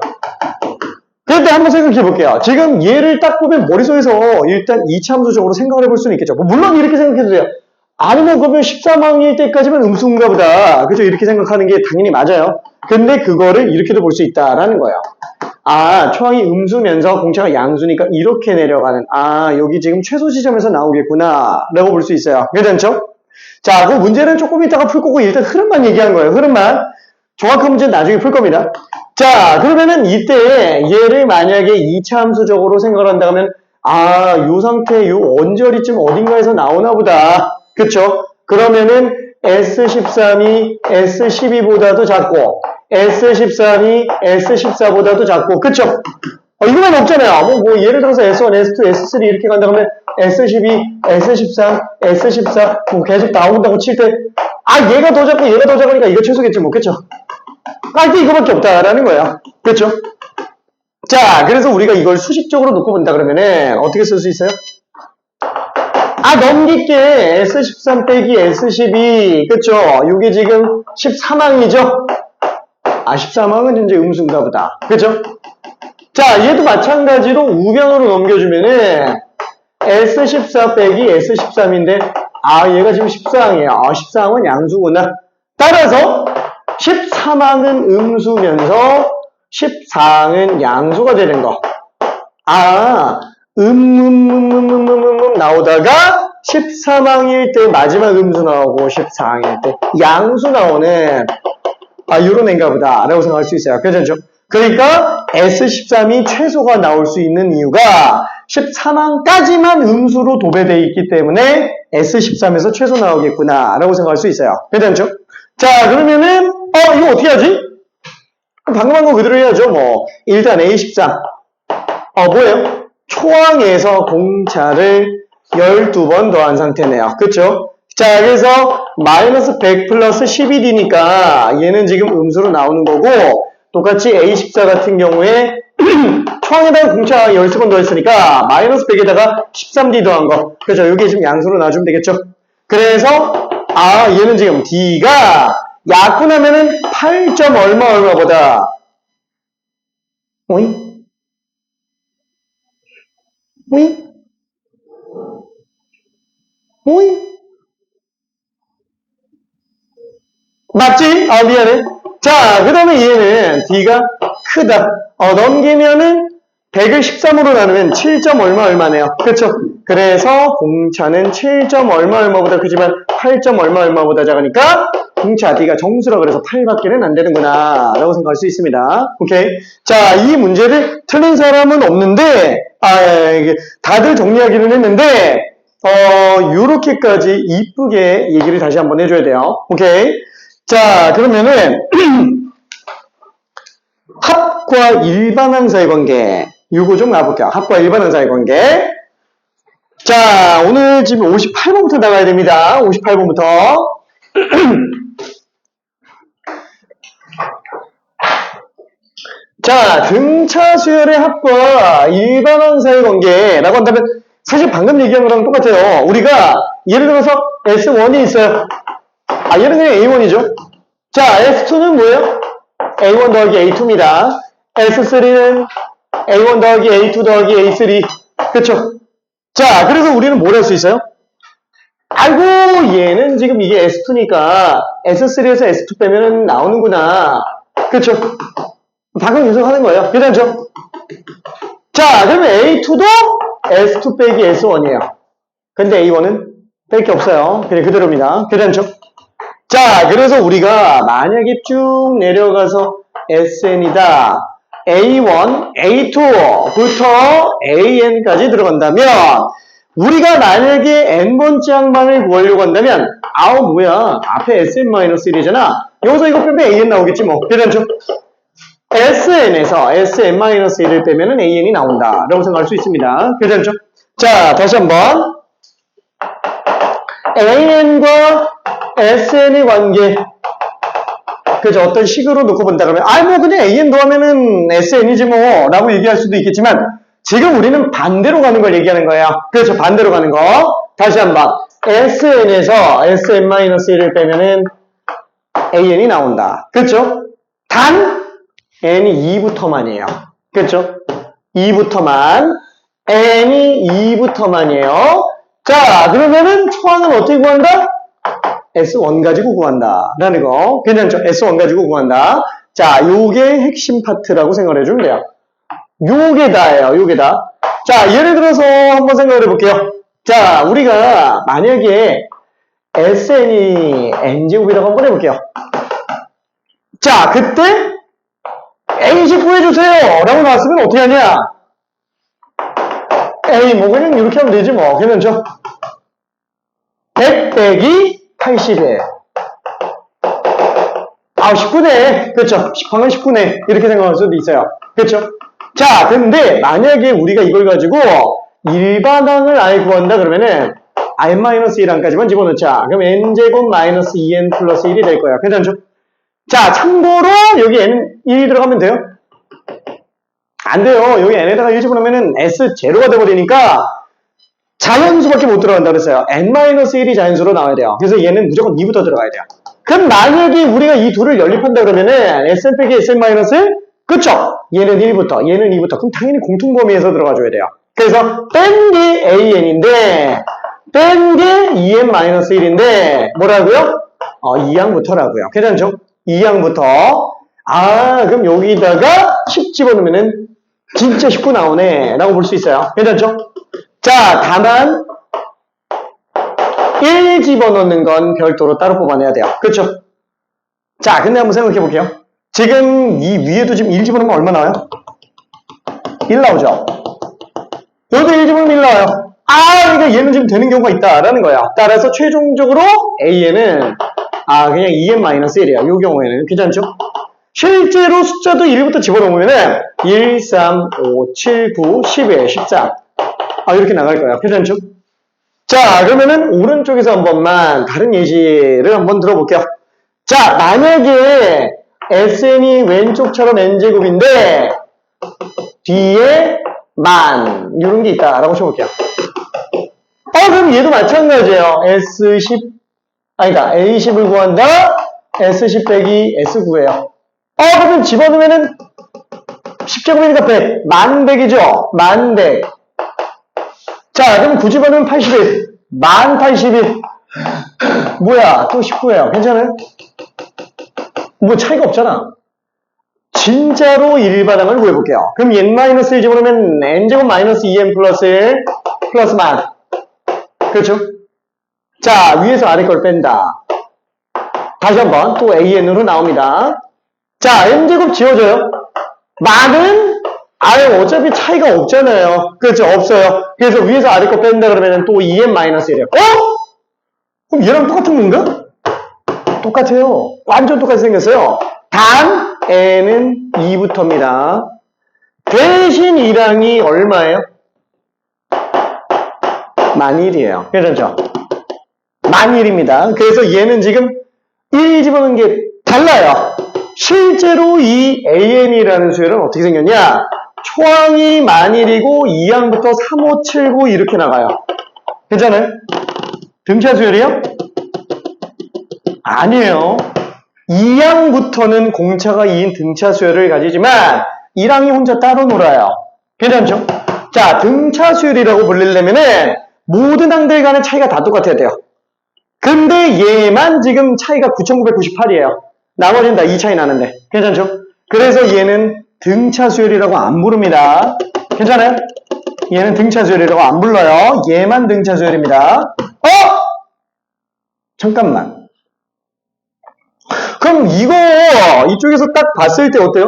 [SPEAKER 1] 그런데 한번 생각해 볼게요. 지금 얘를 딱 보면 머릿속에서 일단 이차함수적으로 생각을 해볼 수는 있겠죠. 뭐 물론 이렇게 생각해도 돼요. 아니 뭐 그러면 13항일 때까지만 음수인가 보다. 그죠? 이렇게 생각하는 게 당연히 맞아요. 근데 그거를 이렇게도 볼 수 있다라는 거예요. 아, 초항이 음수면서 공차가 양수니까 이렇게 내려가는. 아, 여기 지금 최소 지점에서 나오겠구나 라고 볼 수 있어요. 괜찮죠? 자, 그 문제는 조금 이따가 풀 거고 일단 흐름만 얘기한 거예요. 흐름만. 정확한 문제는 나중에 풀 겁니다. 자, 그러면은 이때 얘를 만약에 2차 함수적으로 생각을 한다 하면 아, 요 상태, 요 언저리쯤 어딘가에서 나오나 보다. 그쵸? 그러면은 S13이 S12보다도 작고 S13이 S14보다도 작고 그쵸? 이거만 없잖아요. 뭐 예를 들어서 S1, S2, S3 이렇게 간다 그러면 S12, S13, S14 뭐 계속 나온다고 칠 때 아, 얘가 더 작고 얘가 더 작으니까 이거 최소겠지 뭐 그쵸? 깔 때 이거밖에 없다라는 거예요. 그렇죠? 자, 그래서 우리가 이걸 수식적으로 놓고 본다 그러면은 어떻게 쓸 수 있어요? 아, 넘길게 S13 빼기 S12 그쵸? 이게 지금 13항이죠? 아, 13항은 현재 음수인가 보다. 그쵸? 자, 얘도 마찬가지로 우변으로 넘겨주면은 S14 빼기 S13인데 아, 얘가 지금 14항이에요. 아, 14항은 양수구나. 따라서 13항은 음수면서 14항은 양수가 되는 거. 아, 나오다가 13항일 때 마지막 음수 나오고 14항일 때 양수 나오는 아, 요런 애인가 보다 라고 생각할 수 있어요. 괜찮죠? 그러니까 S13이 최소가 나올 수 있는 이유가 13항까지만 음수로 도배되어 있기 때문에 S13에서 최소 나오겠구나 라고 생각할 수 있어요. 괜찮죠? 자, 그러면은 이거 어떻게 하지? 방금 한 거 그대로 해야죠. 뭐 일단 A13 뭐예요? 초항에서 공차를 12번 더한 상태네요. 그쵸? 자, 그래서 마이너스 100 플러스 12D니까 얘는 지금 음수로 나오는 거고 똑같이 A14 같은 경우에 초항에다가 공차 13번 더했으니까 마이너스 100에다가 13D 더한 거. 그죠? 여기 지금 양수로 놔주면 되겠죠? 그래서 아, 얘는 지금 D가 약분하면은 8점 얼마보다 오잉? 오잉? 오잉? 맞지? 아, 미안해. 자, 그 다음에 얘는 D가 크다. 넘기면은 100을 13으로 나누면 7점 얼마네요. 그렇죠? 그래서 공차는 7점 얼마보다 크지만 8점 얼마보다 작으니까 공차 D가 정수라 그래서 8밖에는 안 되는구나 라고 생각할 수 있습니다. 오케이. 자, 이 문제를 틀린 사람은 없는데 이게 다들 정리하기는 했는데 요렇게까지 이쁘게 얘기를 다시 한번 해줘야 돼요. 오케이. 자, 그러면은 합과 일반항 사이 관계 이거 좀 가볼게요. 합과 일반항 사이 관계. 자, 오늘 지금 58번부터 나가야 됩니다. 58번부터. 자, 등차 수열의 합과 일반항 사이 관계라고 한다면 사실 방금 얘기한 거랑 똑같아요. 우리가 예를 들어서 S1이 있어요. 얘는 그냥 A1이죠. 자, S2는 뭐예요? A1 더하기 A2입니다. S3는 A1 더하기 A2 더하기 A3. 그쵸? 자, 그래서 우리는 뭘 할 수 있어요? 아이고, 얘는 지금 이게 S2니까 S3에서 S2 빼면 나오는구나. 그쵸? 방금 계속 하는 거예요. 괜찮죠? 자, 그러면 A2도 S2 빼기 S1이에요. 근데 A1은 뺄 게 없어요. 그냥 그대로입니다. 괜찮죠? 자, 그래서 우리가 만약에 쭉 내려가서 SN이다. A1, A2부터 AN까지 들어간다면 우리가 만약에 n번째 항만을 구하려고 한다면 뭐야. 앞에 SN-1이잖아. 여기서 이거 빼면 AN 나오겠지 뭐. 괜찮죠? SN에서 SN-1을 빼면 AN이 나온다. 라고 생각할 수 있습니다. 괜찮죠? 자, 다시 한번. AN과 SN의 관계. 그죠? 어떤 식으로 놓고 본다 그러면, 뭐 그냥 AN 더하면은 SN이지 뭐, 라고 얘기할 수도 있겠지만, 지금 우리는 반대로 가는 걸 얘기하는 거예요. 그렇죠? 반대로 가는 거. 다시 한번. SN에서 SN-1을 빼면은 AN이 나온다. 그렇죠? 단 N이 2부터만이에요. 그렇죠? 2부터만. N이 2부터만이에요. 자, 그러면은 초항은 어떻게 구한다? S1 가지고 구한다. 라는 거. 괜찮죠? S1 가지고 구한다. 자, 요게 핵심 파트라고 생각을 해주면 돼요. 요게 다예요. 요게 다. 자, 예를 들어서 한번 생각을 해볼게요. 자, 우리가 만약에 SN이 N제곱이라고 한번 해볼게요. 자, 그때 A식 구해주세요. 라고 나왔으면 어떻게 하냐? A, 뭐 그냥 이렇게 하면 되지 뭐. 괜찮죠? 100 빼기 80에 19네. 그렇죠. 10항은 19네. 이렇게 생각할 수도 있어요. 그렇죠? 자, 근데 만약에 우리가 이걸 가지고 일반항을 아예 구한다 그러면은 n-1항까지만 집어넣자. 그럼 n제곱 마이너스 2n 플러스 1이 될 거야. 괜찮죠? 자, 참고로 여기 n 1이 들어가면 돼요? 안 돼요. 여기 n에다가 1 집어넣으면은 s 제로가 돼버리니까 자연수밖에 못 들어간다 그랬어요. n-1이 자연수로 나와야 돼요. 그래서 얘는 무조건 2부터 들어가야 돼요. 그럼 만약에 우리가 이 둘을 연립한다 그러면은 sn 빼기 sn 마이너스 그쵸? 얘는 1부터 얘는 2부터 그럼 당연히 공통범위에서 들어가줘야 돼요. 그래서 뺀 게 an인데 뺀 게 2n-1인데 뭐라고요? 2항부터라고요. 괜찮죠? 2항부터 그럼 여기다가 10 집어넣으면은 진짜 19 나오네 라고 볼 수 있어요. 괜찮죠? 자, 다만 1 집어넣는 건 별도로 따로 뽑아내야 돼요. 그렇죠? 자, 근데 한번 생각해 볼게요. 지금 이 위에도 지금 1 집어넣으면 얼마 나와요? 1 나오죠? 여기도 1 집어넣으면 1 나와요. 그러니까 얘는 지금 되는 경우가 있다라는 거예요. 따라서 최종적으로 A에는 그냥 2n-1이에요. 이 경우에는 괜찮죠? 실제로 숫자도 1부터 집어넣으면은 1, 3, 5, 7, 9, 11, 14 이렇게 나갈 거예요. 괜찮죠? 자, 그러면은 오른쪽에서 한 번만 다른 예시를 한번 들어볼게요. 자, 만약에 SN이 왼쪽처럼 N제곱인데 뒤에 만 이런 게 있다라고 쳐볼게요. 그럼 얘도 마찬가지예요. S10 그러니까 A10을 구한다. S10 빼기 S9예요. 그러면 집어넣으면은 10제곱이니까 100. 만 100이죠? 만 100. 자, 그럼 9 집어넣으면 81. 만 81. 뭐야, 또 19예요. 괜찮아요? 뭐 차이가 없잖아. 진짜로 일반항을 구해볼게요. 그럼 n-1 집어넣으면 n제곱 마이너스 2n 플러스 1 플러스 만. 그렇죠? 자, 위에서 아래 걸 뺀다. 다시 한번 또 an으로 나옵니다. 자, n제곱 지워져요. 만은 어차피 차이가 없잖아요. 그렇죠? 없어요. 그래서 위에서 아래 거 뺀다 그러면 또 2n-1이에요. 그럼 얘랑 똑같은 건가? 똑같아요. 완전 똑같이 생겼어요. 단 n은 2부터입니다. 대신 1항이 얼마예요? 10,000이에요. 괜찮죠? 10,000입니다. 그래서 얘는 지금 1 집어넣은 게 달라요. 실제로 이 an이라는 수열은 어떻게 생겼냐? 초항이 10,000이고 2항부터 3, 5, 7, 9 이렇게 나가요. 괜찮아요? 등차 수열이요? 아니에요. 2항부터는 공차가 2인 등차 수열을 가지지만 1항이 혼자 따로 놀아요. 괜찮죠? 자, 등차 수열이라고 불리려면은 모든 항들 간의 차이가 다 똑같아야 돼요. 근데 얘만 지금 차이가 9,998이에요. 나머지는 다 2 차이 나는데. 괜찮죠? 그래서 얘는 등차 수열이라고 안 부릅니다. 괜찮아요? 얘는 등차 수열이라고 안 불러요. 얘만 등차 수열입니다. 잠깐만. 그럼 이거 이쪽에서 딱 봤을 때 어때요?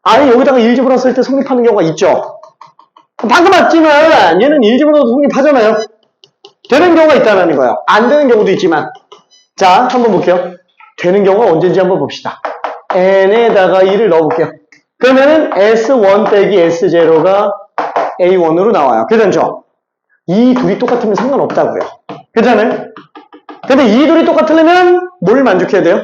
[SPEAKER 1] 여기다가 1 집어넣었을 때 성립하는 경우가 있죠. 방금 봤지만 얘는 1 집어넣어도 성립하잖아요. 되는 경우가 있다는 거예요. 안 되는 경우도 있지만. 자, 한번 볼게요. 되는 경우가 언제인지 한번 봅시다. n에다가 1을 넣어볼게요. 그러면은 S1 빼기 S0가 A1으로 나와요. 괜찮죠? 이 둘이 똑같으면 상관없다고요. 괜찮아요? 근데 이 둘이 똑같으려면 뭘 만족해야 돼요?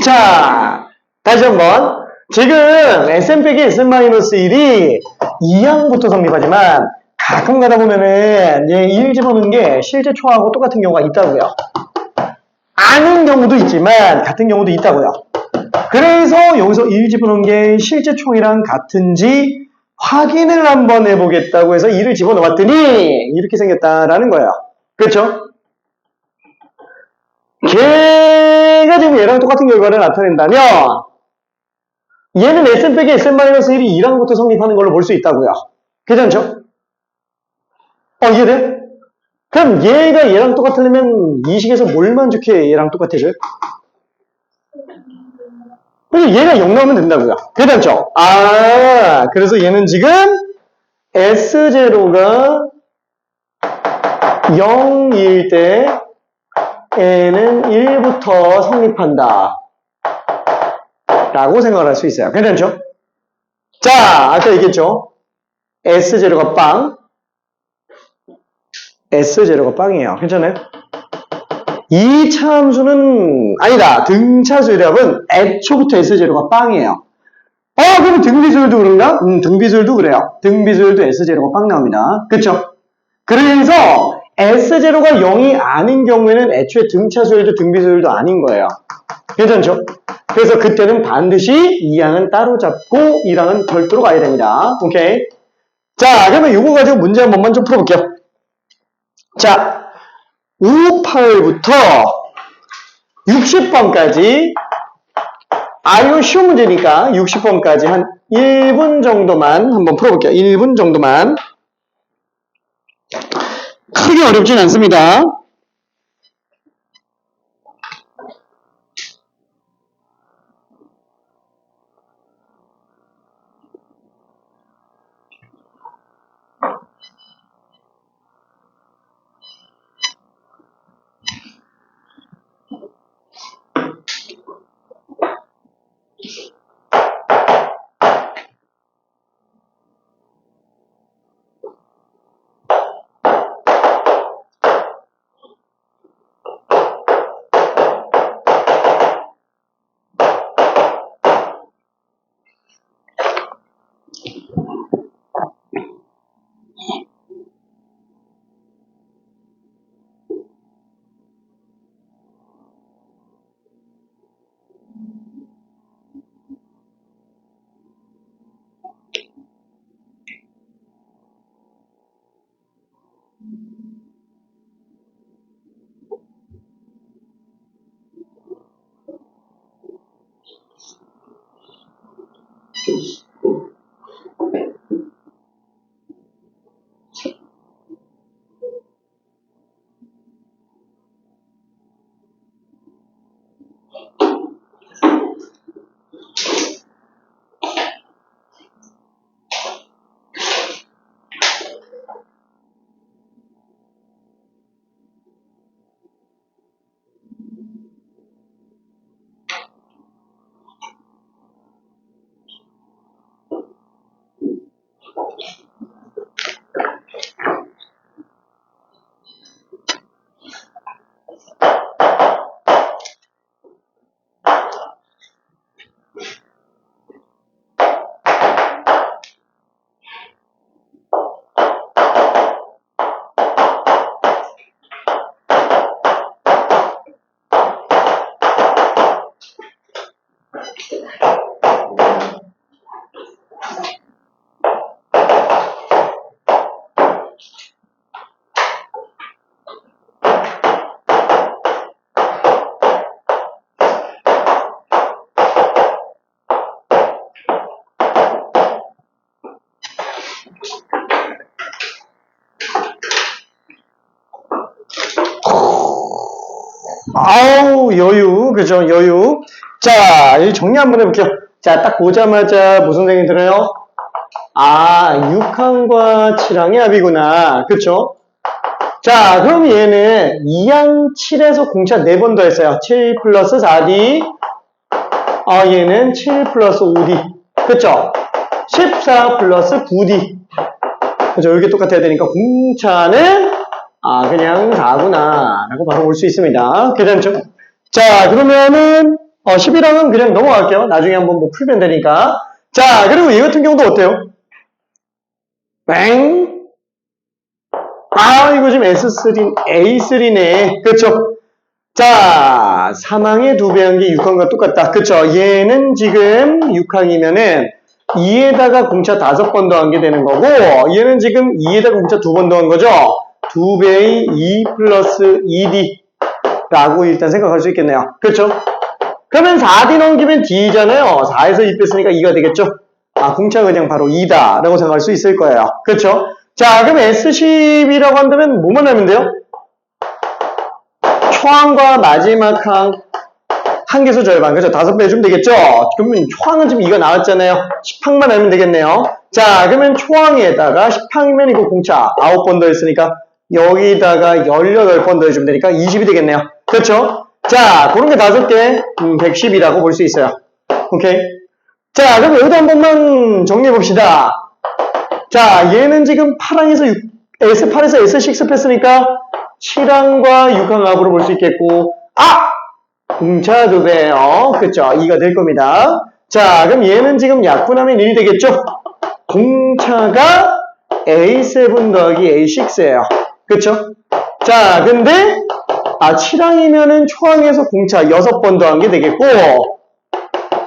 [SPEAKER 1] 자, 다시 한번. 지금 SM 빼기 SM-1이 2항부터 성립하지만 가끔 가다 보면은 얘 1 집어넣는 게 실제 초하고 똑같은 경우가 있다고요. 아닌 경우도 있지만 같은 경우도 있다고요. 그래서 여기서 1 집어넣은 게 실제 총이랑 같은지 확인을 한번 해보겠다고 해서 1을 집어넣었더니 이렇게 생겼다라는 거예요. 그렇죠? 걔가 지금 얘랑 똑같은 결과를 나타낸다면 얘는 SM 빼기 SM-1이 2랑부터 성립하는 걸로 볼 수 있다고요. 괜찮죠? 이해돼? 그럼 얘가 얘랑 똑같으려면 이 식에서 뭘 만족해 얘랑 똑같아져요? 얘가 0 나오면 된다고요. 괜찮죠? 그래서 얘는 지금 S0가 0일 때 얘는 1부터 성립한다. 라고 생각을 할 수 있어요. 괜찮죠? 자, 아까 얘기했죠? S0가 빵. S0가 빵이에요. 괜찮아요? 이 차함수는 아니다. 등차수열합은 애초부터 S0가 빵이에요. 그럼 등비수열도 그런가? 등비수열도 그래요. 등비수열도 S0가 빵 나옵니다. 그쵸? 그래서 S0가 0이 아닌 경우에는 애초에 등차수열도 등비수열도 아닌 거예요. 괜찮죠? 그래서 그때는 반드시 2항은 따로 잡고 1항은 별도로 가야 됩니다. 오케이? 자, 그러면 이거 가지고 문제 한 번만 좀 풀어볼게요. 자, 58부터 60번까지 이거 쉬운 문제니까 60번까지 한 1분 정도만 한번 풀어볼게요. 1분 정도만. 크게 어렵진 않습니다. 아우, 여유. 그죠? 여유. 자, 이 정리 한번 해볼게요. 자, 딱 보자마자 무슨 생각이 들어요? 6항과 7항의 합이구나. 그쵸? 자, 그럼 얘는 2항 7에서 공차 4번 더했어요. 7 플러스 4D. 얘는 7 플러스 5D. 그쵸? 14 플러스 9D. 그죠? 이게 똑같아야 되니까 공차는 아, 그냥 4구나. 라고 바로 볼 수 있습니다. 괜찮죠? 자, 그러면은, 10이랑은 그냥 넘어갈게요. 나중에 한번 뭐 풀면 되니까. 자, 그리고 이 같은 경우도 어때요? 뺑! 아, 이거 지금 A3네. 그쵸? 자, 3항의 2배한 게 6항과 똑같다. 그쵸? 얘는 지금 6항이면은 2에다가 공차 5번 더한 게 되는 거고, 얘는 지금 2에다가 공차 2번 더한 거죠? 2배의 2 플러스 2D 라고 일단 생각할 수 있겠네요. 그쵸? 그러면 4D 넘기면 D잖아요. 4에서 2 뺐으니까 2가 되겠죠? 아, 공차가 그냥 바로 2다 라고 생각할 수 있을 거예요. 그쵸? 자, 그럼 S10이라고 한다면 뭐만 하면 돼요? 초항과 마지막 항, 한 개수 절반. 그죠? 5배 해주면 되겠죠? 그러면 초항은 지금 2가 나왔잖아요. 10항만 하면 되겠네요. 자, 그러면 초항에다가 10항이면 이거 공차 9번 더 했으니까 여기다가 18번 더 해주면 되니까 20이 되겠네요. 그렇죠? 자, 그런 게 5개, 110이라고 볼 수 있어요. 오케이? 자, 그럼 여기도 한 번만 정리해봅시다. 자, 얘는 지금 8항에서 S8에서 S6 뺐으니까 7항과 6항 합으로 볼 수 있겠고, 아! 공차 2배요. 그쵸? 2가 될 겁니다. 자, 그럼 얘는 지금 약분하면 1이 되겠죠? 공차가 A7 더하기 A6예요. 그쵸? 자, 근데, 7항이면은 초항에서 공차 6번 더한 게 되겠고,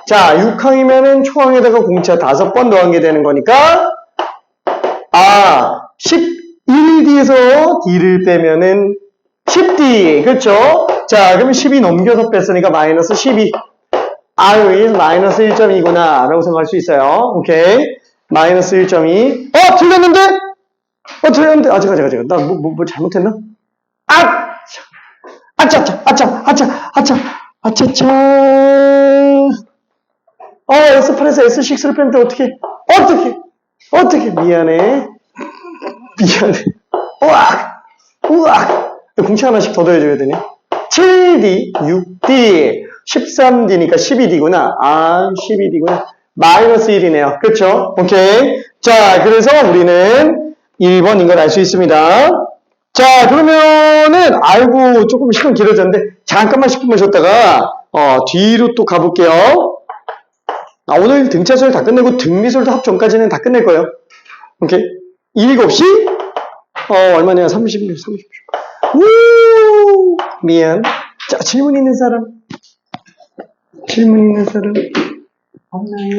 [SPEAKER 1] 자, 6항이면은 초항에다가 공차 5번 더한 게 되는 거니까, 11D에서 D를 빼면은 10D. 그쵸? 자, 그러면 10이 넘겨서 뺐으니까 마이너스 12. 아유, 이 마이너스 1.2구나. 라고 생각할 수 있어요. 오케이. 마이너스 1.2. 틀렸는데? 틀렸는데? 잠깐. 나 뭐 잘못했나? 아차차. S8에서 S6를 뺐는데 어떻게? 미안해. 우악. 공차 하나씩 더 더해줘야 되네. 7D, 6D, 13D니까 12D구나. 12D구나. 마이너스 1이네요. 그쵸? 오케이. 자, 그래서 우리는 1번인 걸 알 수 있습니다. 자, 그러면은, 아이고, 조금 시간 길어졌는데, 잠깐만 10분만 쉬었다가, 뒤로 또 가볼게요. 오늘 등차수를 다 끝내고 등비술도 합전까지는 다 끝낼 거예요. 오케이. 7시? 얼마냐? 30분. 미안. 자, 질문 있는 사람? 없나요?